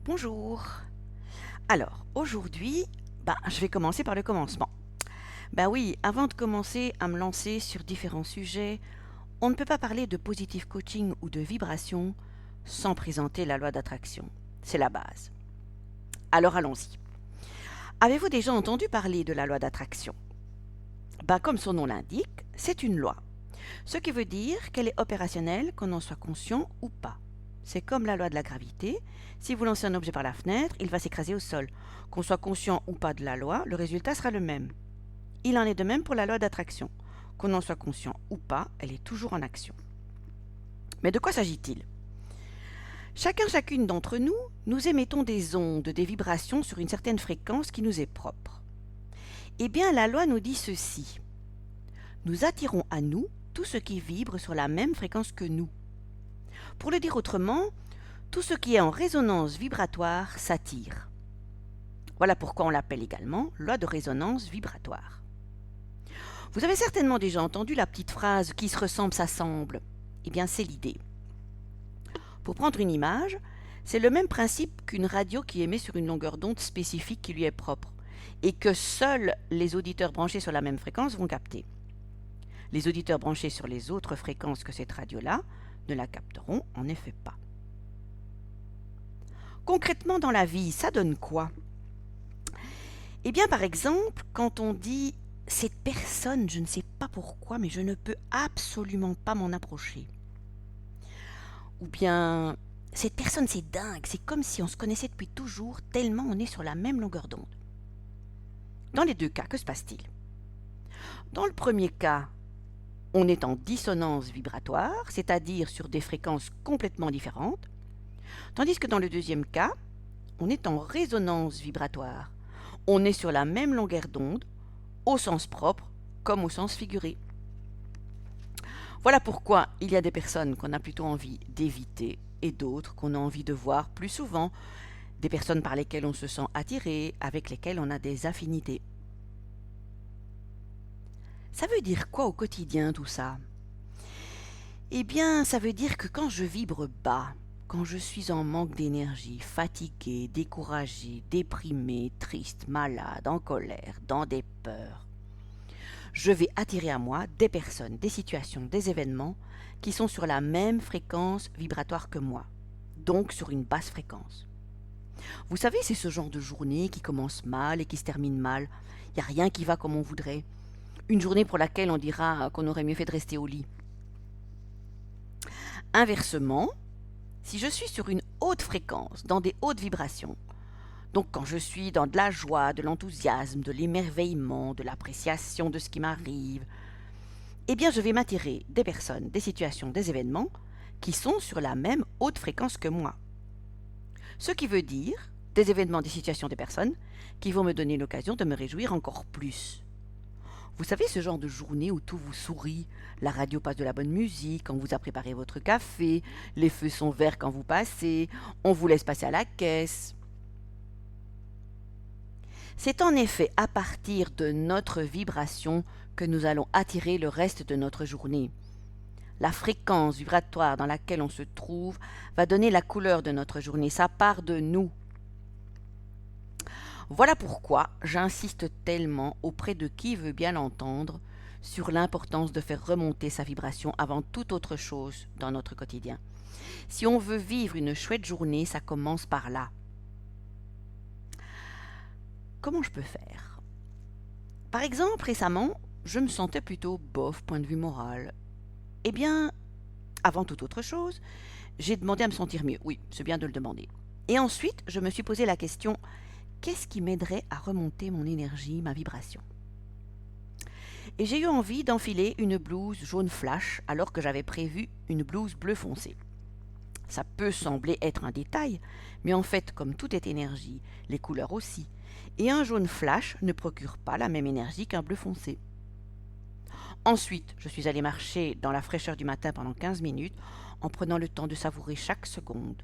Bonjour. Alors, aujourd'hui, je vais commencer par le commencement. Oui, avant de commencer à me lancer sur différents sujets, on ne peut pas parler de positive coaching ou de vibration sans présenter la loi d'attraction. C'est la base. Alors allons-y. Avez-vous déjà entendu parler de la loi d'attraction? Comme son nom l'indique, c'est une loi. Ce qui veut dire qu'elle est opérationnelle qu'on en soit conscient ou pas. C'est comme la loi de la gravité. Si vous lancez un objet par la fenêtre, il va s'écraser au sol. Qu'on soit conscient ou pas de la loi, le résultat sera le même. Il en est de même pour la loi d'attraction. Qu'on en soit conscient ou pas, elle est toujours en action. Mais de quoi s'agit-il? Chacune d'entre nous, nous émettons des ondes, des vibrations sur une certaine fréquence qui nous est propre. Eh bien, la loi nous dit ceci. Nous attirons à nous tout ce qui vibre sur la même fréquence que nous. Pour le dire autrement, tout ce qui est en résonance vibratoire s'attire. Voilà pourquoi on l'appelle également loi de résonance vibratoire. Vous avez certainement déjà entendu la petite phrase « qui se ressemble s'assemble ». Eh bien, c'est l'idée. Pour prendre une image, c'est le même principe qu'une radio qui émet sur une longueur d'onde spécifique qui lui est propre et que seuls les auditeurs branchés sur la même fréquence vont capter. Les auditeurs branchés sur les autres fréquences que cette radio-là ne la capteront en effet pas. Concrètement, dans la vie, ça donne quoi? Eh bien, par exemple, quand on dit « cette personne, je ne sais pas pourquoi, mais je ne peux absolument pas m'en approcher ». Ou bien « cette personne, c'est dingue, c'est comme si on se connaissait depuis toujours, tellement on est sur la même longueur d'onde ». Dans les deux cas, que se passe-t-il? Dans le premier cas, on est en dissonance vibratoire, c'est-à-dire sur des fréquences complètement différentes, tandis que dans le deuxième cas, on est en résonance vibratoire. On est sur la même longueur d'onde, au sens propre comme au sens figuré. Voilà pourquoi il y a des personnes qu'on a plutôt envie d'éviter et d'autres qu'on a envie de voir plus souvent, des personnes par lesquelles on se sent attiré, avec lesquelles on a des affinités. Ça veut dire quoi au quotidien tout ça? Eh bien, ça veut dire que quand je vibre bas, quand je suis en manque d'énergie, fatigué, découragé, déprimé, triste, malade, en colère, dans des peurs, je vais attirer à moi des personnes, des situations, des événements qui sont sur la même fréquence vibratoire que moi, donc sur une basse fréquence. Vous savez, c'est ce genre de journée qui commence mal et qui se termine mal. Il n'y a rien qui va comme on voudrait. Une journée pour laquelle on dira qu'on aurait mieux fait de rester au lit. Inversement, si je suis sur une haute fréquence, dans des hautes vibrations, donc quand je suis dans de la joie, de l'enthousiasme, de l'émerveillement, de l'appréciation de ce qui m'arrive, eh bien je vais m'attirer des personnes, des situations, des événements qui sont sur la même haute fréquence que moi. Ce qui veut dire des événements, des situations, des personnes qui vont me donner l'occasion de me réjouir encore plus. Vous savez, ce genre de journée où tout vous sourit, la radio passe de la bonne musique quand vous a préparé votre café, les feux sont verts quand vous passez, on vous laisse passer à la caisse. C'est en effet à partir de notre vibration que nous allons attirer le reste de notre journée. La fréquence vibratoire dans laquelle on se trouve va donner la couleur de notre journée, ça part de nous. Voilà pourquoi j'insiste tellement auprès de qui veut bien l'entendre sur l'importance de faire remonter sa vibration avant toute autre chose dans notre quotidien. Si on veut vivre une chouette journée, ça commence par là. Comment je peux faire? Par exemple, récemment, je me sentais plutôt bof, point de vue moral. Eh bien, avant toute autre chose, j'ai demandé à me sentir mieux. Oui, c'est bien de le demander. Et ensuite, je me suis posé la question, qu'est-ce qui m'aiderait à remonter mon énergie, ma vibration? Et j'ai eu envie d'enfiler une blouse jaune flash alors que j'avais prévu une blouse bleu foncé. Ça peut sembler être un détail, mais en fait, comme tout est énergie, les couleurs aussi, et un jaune flash ne procure pas la même énergie qu'un bleu foncé. Ensuite, je suis allée marcher dans la fraîcheur du matin pendant 15 minutes en prenant le temps de savourer chaque seconde.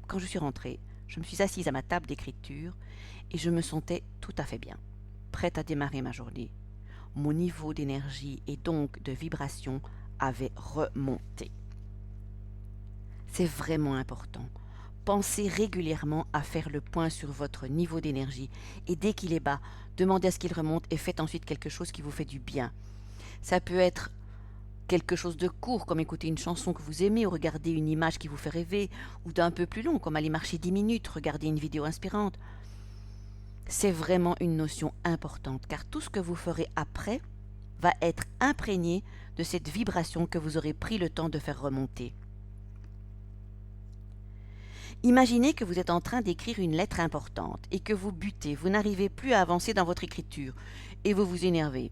Quand je suis rentrée, je me suis assise à ma table d'écriture et je me sentais tout à fait bien, prête à démarrer ma journée. Mon niveau d'énergie et donc de vibration avait remonté. C'est vraiment important. pensez régulièrement à faire le point sur votre niveau d'énergie. Et dès qu'il est bas, demandez à ce qu'il remonte et faites ensuite quelque chose qui vous fait du bien. Ça peut être quelque chose de court, comme écouter une chanson que vous aimez ou regarder une image qui vous fait rêver, ou d'un peu plus long, comme aller marcher 10 minutes, regarder une vidéo inspirante. C'est vraiment une notion importante, car tout ce que vous ferez après va être imprégné de cette vibration que vous aurez pris le temps de faire remonter. Imaginez que vous êtes en train d'écrire une lettre importante et que vous butez, vous n'arrivez plus à avancer dans votre écriture et vous vous énervez.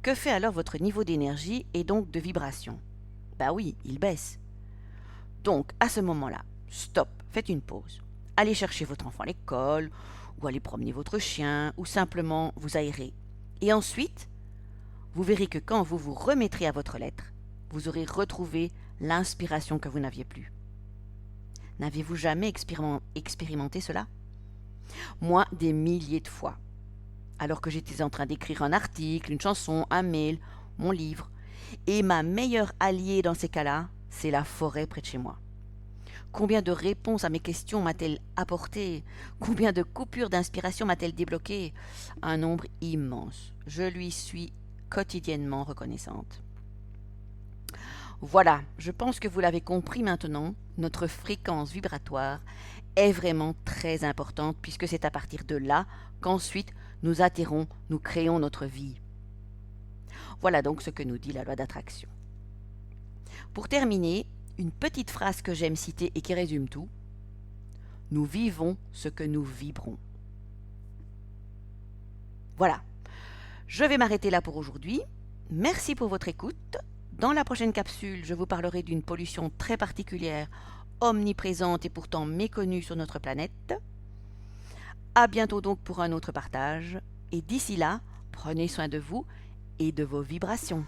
Que fait alors votre niveau d'énergie et donc de vibration? Bah oui, il baisse. Donc, à ce moment-là, stop, faites une pause. Allez chercher votre enfant à l'école, ou allez promener votre chien, ou simplement vous aérer. Et ensuite, vous verrez que quand vous vous remettrez à votre lettre, vous aurez retrouvé l'inspiration que vous n'aviez plus. N'avez-vous jamais expérimenté cela? Moi, des milliers de fois. Alors que j'étais en train d'écrire un article, une chanson, un mail, mon livre. Et ma meilleure alliée dans ces cas-là, c'est la forêt près de chez moi. Combien de réponses à mes questions m'a-t-elle apporté? Combien de coupures d'inspiration m'a-t-elle débloqué? Un nombre immense. Je lui suis quotidiennement reconnaissante. Voilà, je pense que vous l'avez compris maintenant, notre fréquence vibratoire est vraiment très importante puisque c'est à partir de là qu'ensuite nous atterrons, nous créons notre vie. Voilà donc ce que nous dit la loi d'attraction. Pour terminer, une petite phrase que j'aime citer et qui résume tout. Nous vivons ce que nous vibrons. Voilà, je vais m'arrêter là pour aujourd'hui. Merci pour votre écoute. Dans la prochaine capsule, je vous parlerai d'une pollution très particulière, omniprésente et pourtant méconnue sur notre planète. À bientôt donc pour un autre partage. Et d'ici là, prenez soin de vous et de vos vibrations.